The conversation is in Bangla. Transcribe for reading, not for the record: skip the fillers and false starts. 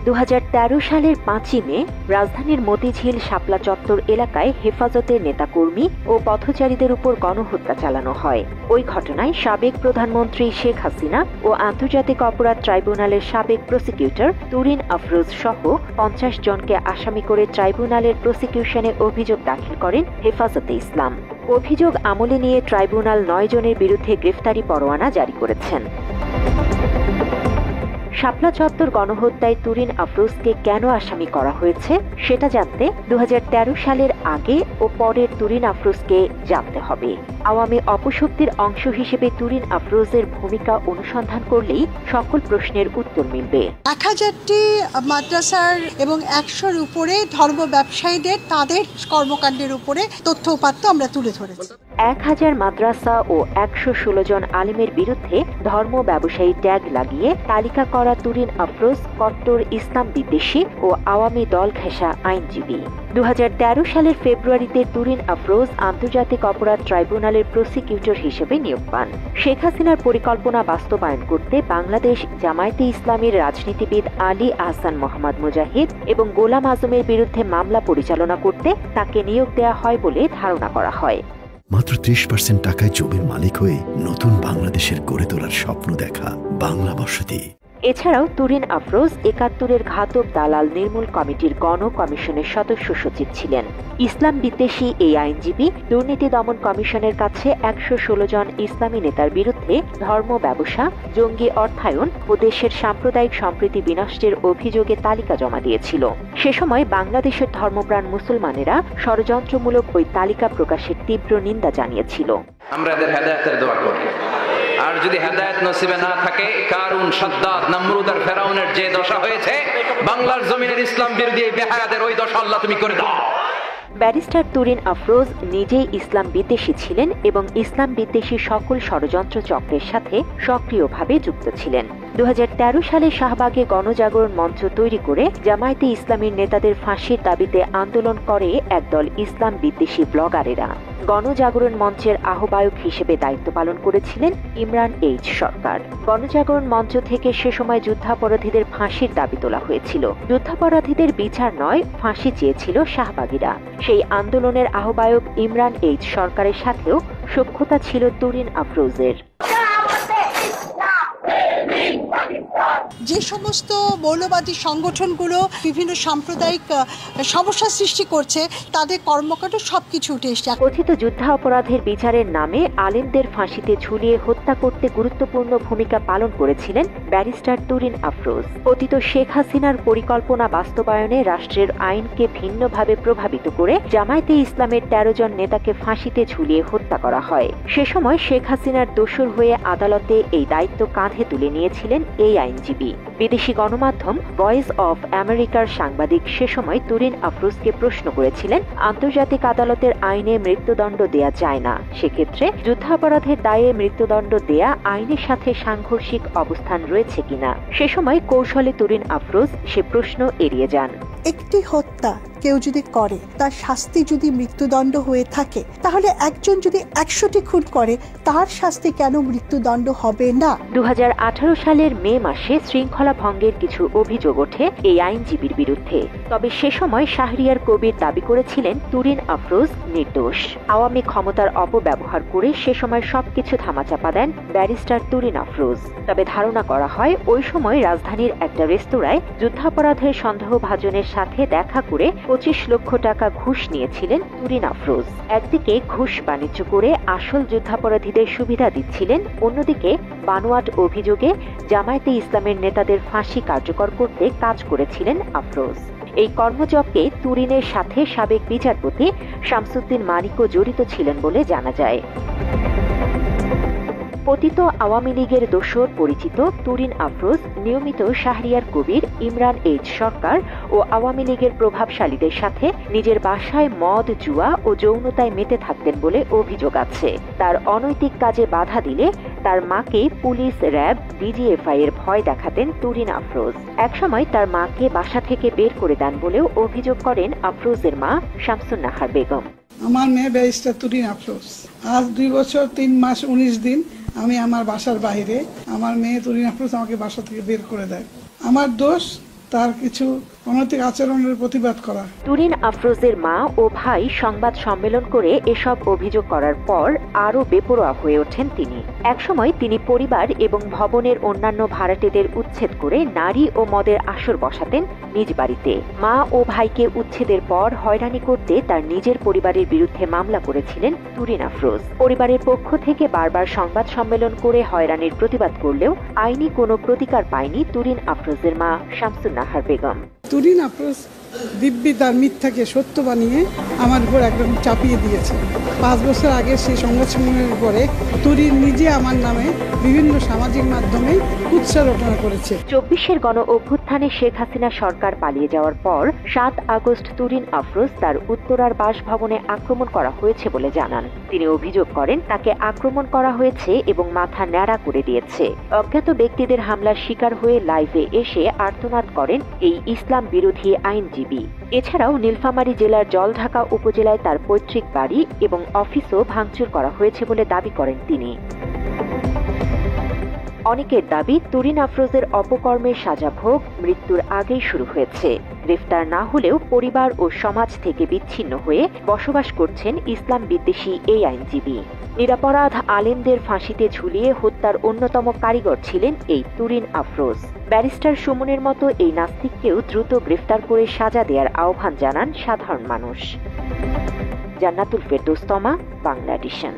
2013 সালের 5ই মে রাজধানীর মতিঝিল শাপলা চত্বর এলাকায় হেফাজতের নেতাকর্মী ও পথচারীদের উপর গণহত্যা চালানো হয়। ওই ঘটনায় সাবেক প্রধানমন্ত্রী শেখ হাসিনা ও আন্তর্জাতিক অপরাধ ট্রাইব্যুনালের সাবেক প্রসিকিউটর তুরিন আফরোজ সহ 50 জনকে আসামি করে ট্রাইব্যুনালের প্রসিকিউশনে অভিযোগ দাখিল করেন হেফাজতে ইসলাম। অভিযোগ আমলে নিয়ে ট্রাইব্যুনাল 9 জনের বিরুদ্ধে গ্রেফতারি পরোয়ানা জারি করেছেন। শাপলা চত্বর গণহত্যায় তুরিন আফরোজকে কেন আসামি করা হয়েছে সেটা জানতে 2013 সালের আগে ও পরের তুরিন আফরোজকে জানতে হবে। আওয়ামী অপশক্তির অংশ হিসেবে তুরিন আফরোজের ভূমিকা অনুসন্ধান করলেই সকল প্রশ্নের উত্তর মিলবে। 1000টি মাদ্রাসার এবং 100-র উপরে ধর্ম ব্যবসায়ীদের তাদের কর্মকাণ্ডের উপরে তথ্য উপাত্ত আমরা তুলে ধরেছি। 1000 মাদ্রাসা ও 116 জন আলিমের বিরুদ্ধে ধর্ম ব্যবসায়ী ট্যাগ লাগিয়ে তালিকা করা তুরিন আফরোজ কট্টর ইসলাম বিদ্বেষী ও আওয়ামী দল ঘেঁষা আইনজীবী। 2013 সালের ফেব্রুয়ারিতে তুরিন আফরোজ আন্তর্জাতিক অপরাধ ট্রাইব্যুনালের প্রসিকিউটর হিসেবে নিয়োগ পান। শেখ হাসিনার পরিকল্পনা বাস্তবায়ন করতে বাংলাদেশ জামায়াতে ইসলামীর রাজনীতিবিদ আলী আহসান মোহাম্মদ মুজাহিদ এবং গোলাম আজমের বিরুদ্ধে মামলা পরিচালনা করতে তাকে নিয়োগ দেওয়া হয় বলে ধারণা করা হয়। মাত্র 30% টাকায় জমির মালিক হয়ে নতুন বাংলাদেশের গড়ে তোলার স্বপ্ন দেখা বাংলা বসতি। এছাড়াও তুরিন আফরোজ 71-এর ঘাতক দালাল নির্মূল কমিটির গণ কমিশনের সদস্য সচিব ছিলেন। ইসলাম বিদ্বেষী এই আইনজীবী দুর্নীতি দমন কমিশনের কাছে 116 জন ইসলামী নেতার বিরুদ্ধে ধর্ম ব্যবসা, জঙ্গি অর্থায়ন ও দেশের সাম্প্রদায়িক সম্প্রীতি বিনষ্টের অভিযোগে তালিকা জমা দিয়েছিল। সে সময় বাংলাদেশের ধর্মপ্রাণ মুসলমানেরা ষড়যন্ত্রমূলক ওই তালিকা প্রকাশের তীব্র নিন্দা জানিয়েছিল। আমরা এদের হেদায়েতের দোয়া করি, আর যদি হেদায়েত নসিবে না থাকে, কারুন, সাদ্দাত, নমরুদ আর ফেরাউনের যে দশা হয়েছে, বাংলার জমিনের ইসলাম বিরোধী বেহায়াদের ওই দশা আল্লাহ তুমি করে দাও। ব্যারিস্টার তুরিন আফরোজ নিজেই ইসলাম বিদ্বেষী ছিলেন এবং ইসলাম বিদ্বেষী সকল ষড়যন্ত্র চক্রের সাথে সক্রিয়ভাবে যুক্ত ছিলেন। 2013 সালে শাহবাগে গণজাগরণ মঞ্চ তৈরি করে জামায়াতে ইসলামীর নেতাদের ফাঁসির দাবিতে আন্দোলন করে একদল ইসলাম বিদ্বেষী ব্লগারেরা। গণজাগরণ মঞ্চের আহ্বায়ক হিসেবে দায়িত্ব পালন করেছিলেন ইমরান এইচ সরকার। গণজাগরণ মঞ্চ থেকে সে সময় যুদ্ধাপরাধীদের ফাঁসির দাবি তোলা হয়েছিল। যুদ্ধাপরাধীদের বিচার নয়, ফাঁসি চেয়েছিল শাহবাগীরা। সেই আন্দোলনের আহ্বায়ক ইমরান এইচ সরকারের সাথেও সখ্যতা ছিল তুরিন আফরোজের। যে সমস্ত মৌলবাদী সংগঠনগুলো বিভিন্ন সাম্প্রদায়িক সমস্যা সৃষ্টি করছে, তাদের কর্মকাণ্ড সবকিছু উঠে এসছে। কথিত যুদ্ধাপরাধের বিচারের নামে আলেমদের ফাঁসিতে ঝুলিয়ে হত্যা করতে গুরুত্বপূর্ণ ভূমিকা পালন করেছিলেন ব্যারিস্টার তুরিন আফরোজ। অতীত শেখ হাসিনার পরিকল্পনা বাস্তবায়নে রাষ্ট্রের আইনকে ভিন্নভাবে প্রভাবিত করে জামায়াতে ইসলামের 13 জন নেতাকে ফাঁসিতে ঝুলিয়ে হত্যা করা হয়। সে সময় শেখ হাসিনার দোসর হয়ে আদালতে এই দায়িত্ব কাঁধে তুলে নিয়েছিলেন এই আইনজীবী। বিদেশি গণমাধ্যম ভয়েস অফ আমেরিকার সাংবাদিক সে সময় তুরিন আফরোজকে প্রশ্ন করেছিলেন, আন্তর্জাতিক আদালতের আইনে মৃত্যুদণ্ড দেয়া যায় না, সেক্ষেত্রে যুদ্ধাপরাধের দায়ে মৃত্যুদণ্ড দেয়া আইনের সাথে সাংঘর্ষিক অবস্থান রয়েছে কিনা। সে সময় কৌশলে তুরিন আফরোজ সে প্রশ্ন এড়িয়ে যান। একটি হত্যা কেউ যদি করে, তার শাস্তি যদি মৃত্যুদণ্ড হয়ে থাকে, তাহলে একজন যদি 100টি খুন করে, তার শাস্তি কেন মৃত্যুদণ্ড হবে না? 2018 সালের মে মাসে শৃঙ্খলা ভঙ্গের কিছু অভিযোগ ওঠে এই আইনজীবীর বিরুদ্ধে। তবে সে সময় শাহরিয়ার কবির দাবি করেছিলেন তুরিন আফরোজ নির্দোষ। আওয়ামী ক্ষমতার অপব্যবহার করে সে সময় সবকিছু ধামাচাপা দেন ব্যারিস্টার তুরিন আফরোজ। তবে ধারণা করা হয় ওই সময় রাজধানীর একটা রেস্তোরাঁয় যুদ্ধাপরাধের সন্দেহভাজনের সাথে দেখা করে 25 লক্ষ টাকা ঘুষ নিয়েছিলেন তুরিন আফরোজ। একদিকে ঘুষ বাণিজ্য করে আসল যুদ্ধাপরাধীদের সুবিধা দিচ্ছিলেন, অন্যদিকে বানোয়াট অভিযোগে জামায়াতে ইসলামের নেতাদের ফাঁসি কার্যকর করতে কাজ করেছিলেন আফরোজ। এই কর্মযজ্ঞে তুরিনের সাথে সাবেক বিচারপতি শামসুদ্দিন মানিকও জড়িত ছিলেন বলে জানা যায়। পতিত আওয়ামী লীগের দোসর পরিচিত তুরিন আফরোজ নিয়মিত শাহরিয়ার কবির, ইমরান এইচ সরকার ও আওয়ামী লীগের প্রভাবশালীদের সাথে নিজের বাসায় মদ, জুয়া ও যৌনতায় মেতে থাকতেন বলে অভিযোগ আছে। তার অনৈতিক কাজে বাধা দিলে তার মাকে পুলিশ, র্যাব, ডিজিএফআই এর ভয় দেখাতেন তুরিন আফরোজ। একসময় তার মাকে বাসা থেকে বের করে দেন বলেও অভিযোগ করেন আফরোজের মা শামসুন নাহার বেগম। আমার মেয়ে ব্যারিস্টার তুরিন আফরোজ, আজ 2 বছর 3 মাস 19 দিন আমি আমার বাসার বাইরে, আমার মেয়ে তুরিন আফরোজ আমাকে বাসা থেকে বের করে দেয়। আমার দোষ, তার কিছু অনৈতিক আচরণের প্রতিবাদ করা। তুরিন আফরোজের মা ও ভাই সংবাদ সম্মেলন করে এসব অভিযোগ করার পর আরও বেপরোয়া হয়ে ওঠেন তিনি। একসময় তিনি পরিবার এবং ভবনের অন্যান্য ভাড়াটেদের উচ্ছেদ করে নারী ও মদের আসর বসাতেন নিজ বাড়িতে। মা ও ভাইকে উচ্ছেদের পর হয়রানি করতে তার নিজের পরিবারের বিরুদ্ধে মামলা করেছিলেন তুরিন আফরোজ। পরিবারের পক্ষ থেকে বারবার সংবাদ সম্মেলন করে হয়রানির প্রতিবাদ করলেও আইনি কোনো প্রতিকার পায়নি তুরিন আফরোজের মা শামসুন নাহার বেগম। তুরিন আফরোজ দিব্যি তার মিথ্যাকে সত্য বানিয়ে আমার উপর একদম চাপিয়ে দিয়েছে। 5 বছর আগে সেই সংবাদ সম্মেলনের পরে তুরিন নিজে আমার নামে বিভিন্ন সামাজিক মাধ্যমে কুৎসা রটনা করেছে। 24-এর গণ অভ্যুত্থানে শেখ হাসিনা সরকার পালিয়ে যাওয়ার পর 7 আগস্ট তুরিন আফরোজ তার উত্তরার বাসভবনে আক্রমণ করা হয়েছে বলে জানান। তিনি অভিযোগ করেন তাকে আক্রমণ করা হয়েছে এবং মাথা ন্যাড়া করে দিয়েছে। অজ্ঞাত ব্যক্তিদের হামলার শিকার হয়ে লাইভে এসে আর্তনাদ করেন এই ইসলাম বিরোধী আইনজীবী। এছাড়াও নীলফামারী জেলার জলঢাকা উপজেলায় তার পৈতৃক বাড়ি এবং অফিসও ভাঙচুর করা হয়েছে বলে দাবি করেন তিনি। অনেকের দাবি তুরিন আফরোজের অপকর্মের সাজা ভোগ মৃত্যুর আগেই শুরু হয়েছে। গ্রেফতার না হলেও পরিবার ও সমাজ থেকে বিচ্ছিন্ন হয়ে বসবাস করছেন ইসলাম বিদ্বেষী এই আইনজীবী। নিরপরাধ আলেমদের ফাঁসিতে ঝুলিয়ে হত্যার অন্যতম কারিগর ছিলেন এই তুরিন আফরোজ। ব্যারিস্টার সুমনের মতো এই নাস্তিককেও দ্রুত গ্রেফতার করে সাজা দেওয়ার আহ্বান জানান সাধারণ মানুষ। জান্নাতুল ফেরদৌস তমা, বাংলা এডিশন।